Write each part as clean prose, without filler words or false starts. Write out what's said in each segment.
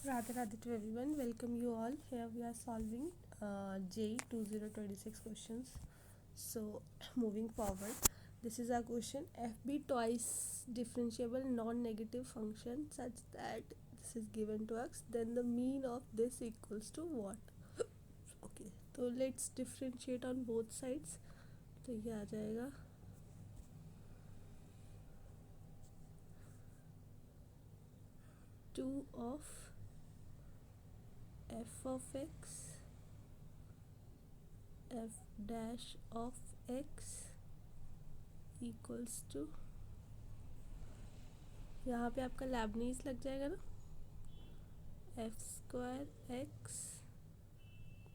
Radhe Radhe to everyone. Welcome you all. Here we are solving JEE 2026 questions. So moving forward, this is our question. F be twice differentiable non-negative function such that this is given to us. Then the mean of this equals to what? Okay. तो let's differentiate on both sides. तो ये आ जाएगा 2 of f of x f dash of x equals to, यहाँ पे आपका Leibniz लग जाएगा ना, f square x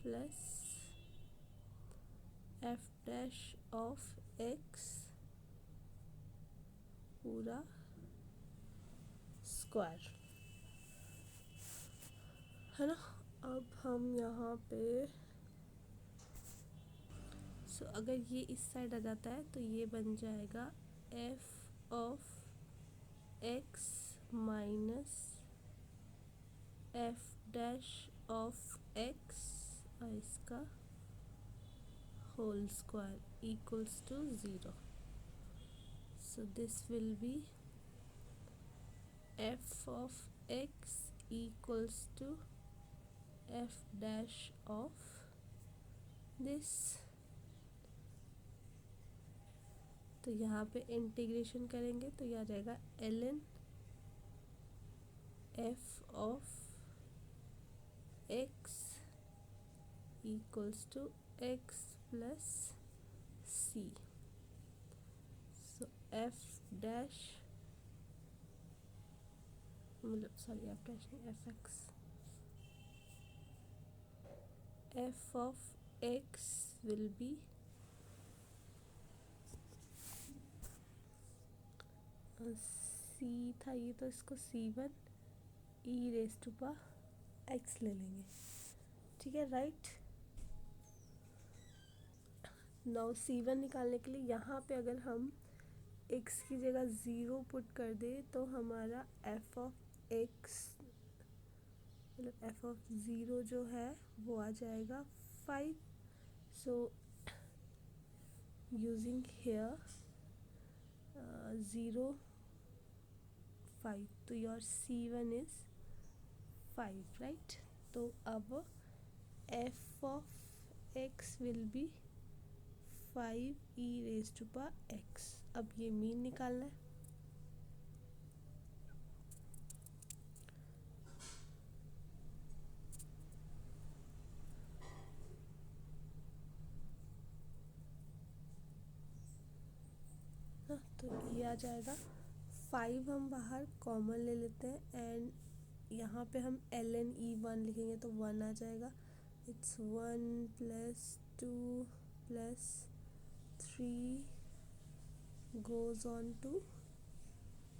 plus f dash of x पूरा स्क्वायर, है ना। अब हम यहाँ पे अगर ये इस साइड आ जाता है तो ये बन जाएगा f of x minus f dash of x और इसका whole square equals to 0. So this will be f of x equals to f dash of this. तो यहाँ पे इंटीग्रेशन करेंगे तो यह आ जाएगा ln f of x equals to x plus c. So f dash मतलब सॉरी f dash नहीं f x, f of x will be c था ये, तो इसको c1 e raise to power x ले लेंगे, ठीक है, राइट। नाउ c1 निकालने के लिए यहाँ पे अगर हम x की जगह 0 पुट कर दे तो हमारा f ऑफ x मतलब f ऑफ 0 जो है वो आ जाएगा 5. सो यूजिंग हेयर 0 5, तो योर c1 इज 5, राइट। तो अब f of x will be 5 e raise to power x. अब ये मीन निकालना है, तो ये आ जाएगा 5 हम बाहर कॉमन ले लेते हैं एंड यहाँ पे हम ln e1 लिखेंगे तो 1 आ जाएगा. It's 1 plus 2 plus 3 goes on to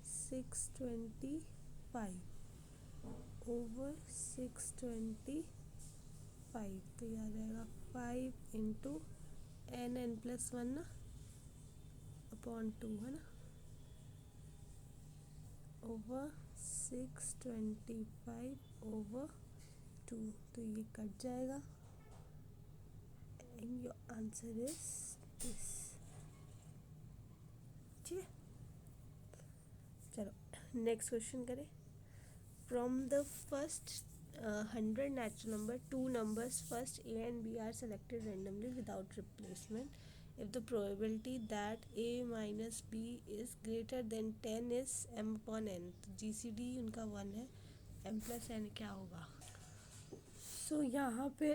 625 over 625. तो ये आ जाएगा 5 इंटू एन प्लस 1 ना अपॉन 2, है ना, ओवर 625 ओवर 2. तो ये कट जाएगा and your answer is this, ठीक है। चलो नेक्स्ट क्वेश्चन करें. From the first 100 natural number, two numbers first a and b are selected randomly without replacement. If the probability that a minus b is greater than 10 is m upon n. तो GCD उनका 1 है, m plus n क्या होगा. सो यहाँ पे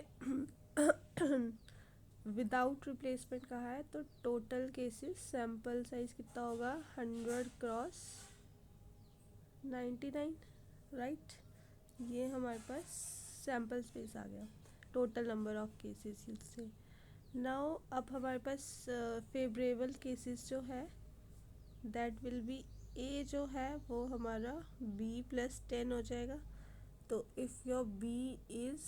without replacement कहा है तो टोटल केसेस सैम्पल साइज कितना होगा 100 क्रॉस 99, राइट. ये हमारे पास सैम्पल स्पेस आ गया, टोटल नंबर ऑफ केसेस से. नाउ अब हमारे पास फेवरेबल केसेस जो है दैट विल बी ए जो है वो हमारा b प्लस 10 हो जाएगा. तो इफ़ योर b इज़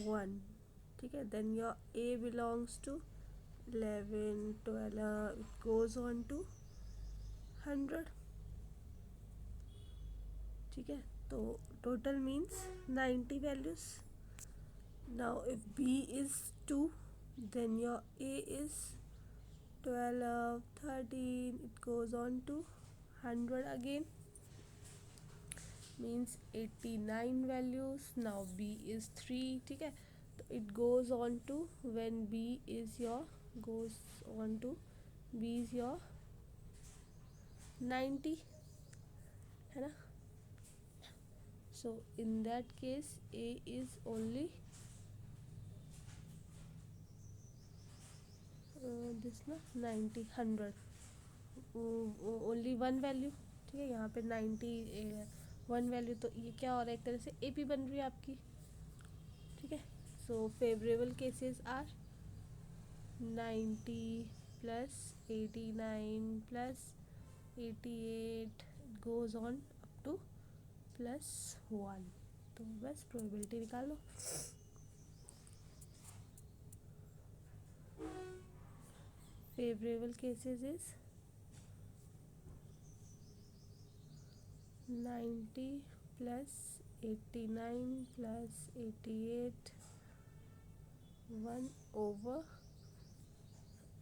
1, ठीक है, then your a belongs to 11 12, it goes on to 100, ठीक है, तो total means 90 values. Now if B is 2, then your A is 12, 13, it goes on to 100 again, means 89 values. Now B is 3, ठीक है, तो it goes on to, when B is your, goes on to, B is your 90, है ना. So in that case A is only this ना 90, 100, only one value. ठीक है, यहाँ पे 90 वन वैल्यू, तो ये क्या हो रहा है, एक तरह से ए पी बन रही है आपकी. ठीक है, so favourable cases are 90 plus 89 plus 88 goes on up to plus 1. तो बस प्रोबेबिलिटी निकाल लो. Favourable cases is 90 plus 89 plus 88 1 over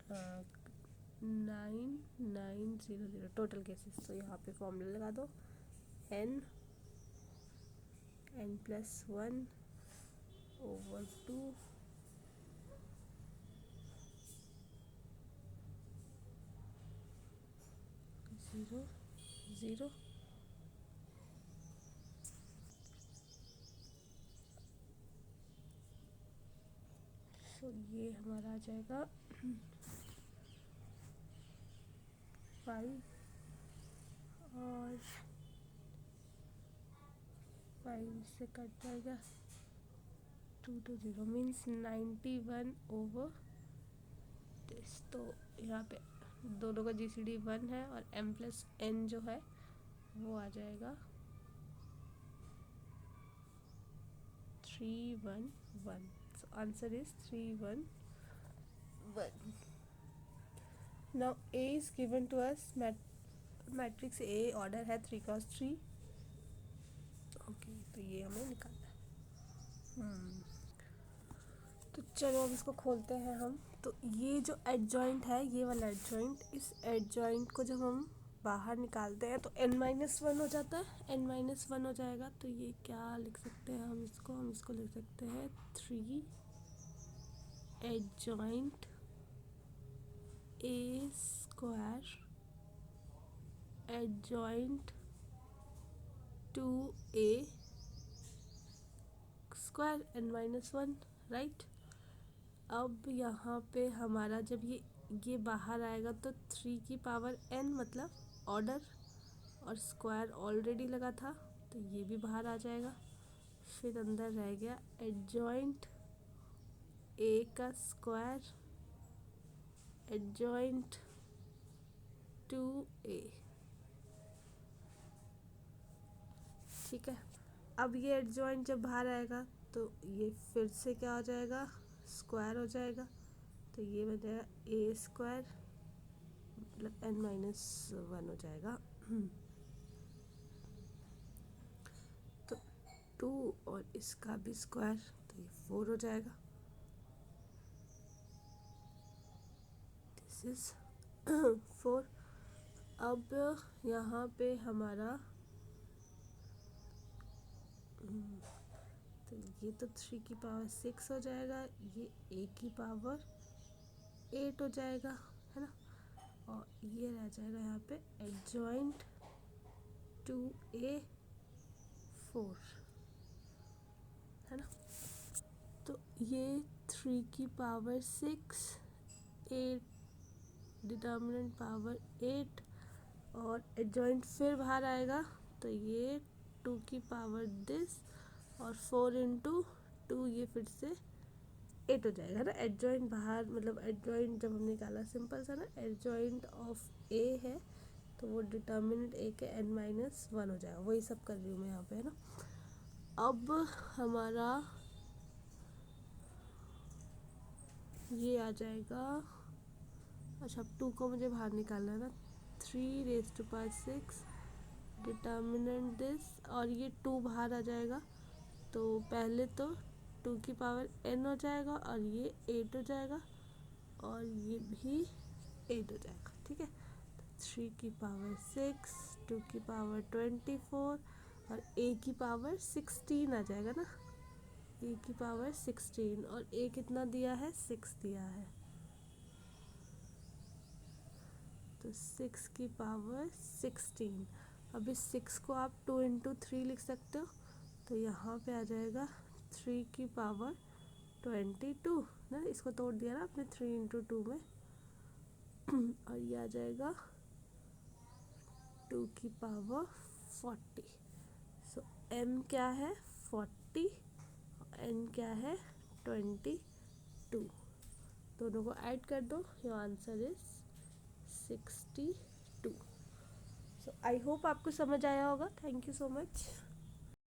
9900 total cases. तो यहाँ पे फॉर्मूला लगा दो, n plus 1 over 2 0 0. तो ये हमारा आ जाएगा 5 और 5 से कट जाएगा 2 to 0, मीन्स 91 ओवर दिस. तो यहाँ पे दोनों का GCD 1 है और m प्लस n जो है वो आ जाएगा 311. So answer is 311. Now A is given to us, matrix A order है 3x3. ओके, तो ये हमें निकालना है. तो चलो अब इसको खोलते हैं हम. तो ये जो एडजॉइंट है, ये वाला एडजॉइंट, इस एडजॉइंट को जब हम बाहर निकालते हैं तो n-1 हो जाता है, n-1 हो जाएगा. तो ये क्या लिख सकते हैं हम इसको लिख सकते हैं 3 adjoint A square adjoint 2A square n-1, right. अब यहाँ पे हमारा जब ये बाहर आएगा तो 3 की पावर n मतलब ऑर्डर, और स्क्वायर ऑलरेडी लगा था तो ये भी बाहर आ जाएगा. फिर अंदर रह गया एडजॉइंट A का स्क्वायर एडजॉइंट 2A. ठीक है, अब ये एडजॉइंट जब बाहर आएगा तो ये फिर से क्या हो जाएगा, स्क्वायर हो जाएगा. तो ये बन जाएगा A स्क्वायर मतलब n-1 हो जाएगा. तो 2 और इसका भी स्क्वायर, तो ये 4 हो जाएगा. This is 4. अब यहाँ पे हमारा तो ये तो 3 की पावर 6 हो जाएगा, ये A की पावर 8 हो जाएगा, है ना. और ये रह जाएगा यहाँ पे एडजॉइंट 2A 4, है ना. तो ये 3 की पावर 6, 8 डिटर्मिनेंट पावर 8, और एडजॉइंट फिर बाहर आएगा तो ये 2 की पावर दिस और 4 इंटू 2, ये फिर से 8 हो जाएगा ना. एडजॉइंट बाहर मतलब एडजॉइंट जब हमने निकाला सिंपल सा ना, एडजॉइंट ऑफ A है तो वो डिटर्मिनेंट A के n-1 हो जाएगा. वही सब कर रही हूँ मैं यहाँ पे, है ना. अब हमारा ये आ जाएगा, अच्छा अब 2 को मुझे बाहर निकालना है ना. 3 raised to power 6 determinant this, और ये 2 बाहर आ जाएगा, तो पहले तो 2 की पावर n हो जाएगा और ये 8 हो जाएगा और ये भी 8 हो जाएगा, ठीक है। तो 3 की पावर 6, 2 की पावर 24 और a की पावर 16 आ जाएगा ना, a की पावर 16, और a कितना दिया है, 6 दिया है, तो 6 की पावर 16। अब इस 6 को आप 2 इंटू 3 लिख सकते हो, तो यहाँ पे आ जाएगा 3 की पावर 22 ना, इसको तोड़ दिया ना आपने 3 इंटू 2 में और ये आ जाएगा 2 की पावर 40। सो m क्या है, 40, n क्या है, 22, दोनों को ऐड कर दो, your answer is 62। So I hope आपको समझ आया होगा। Thank you so much.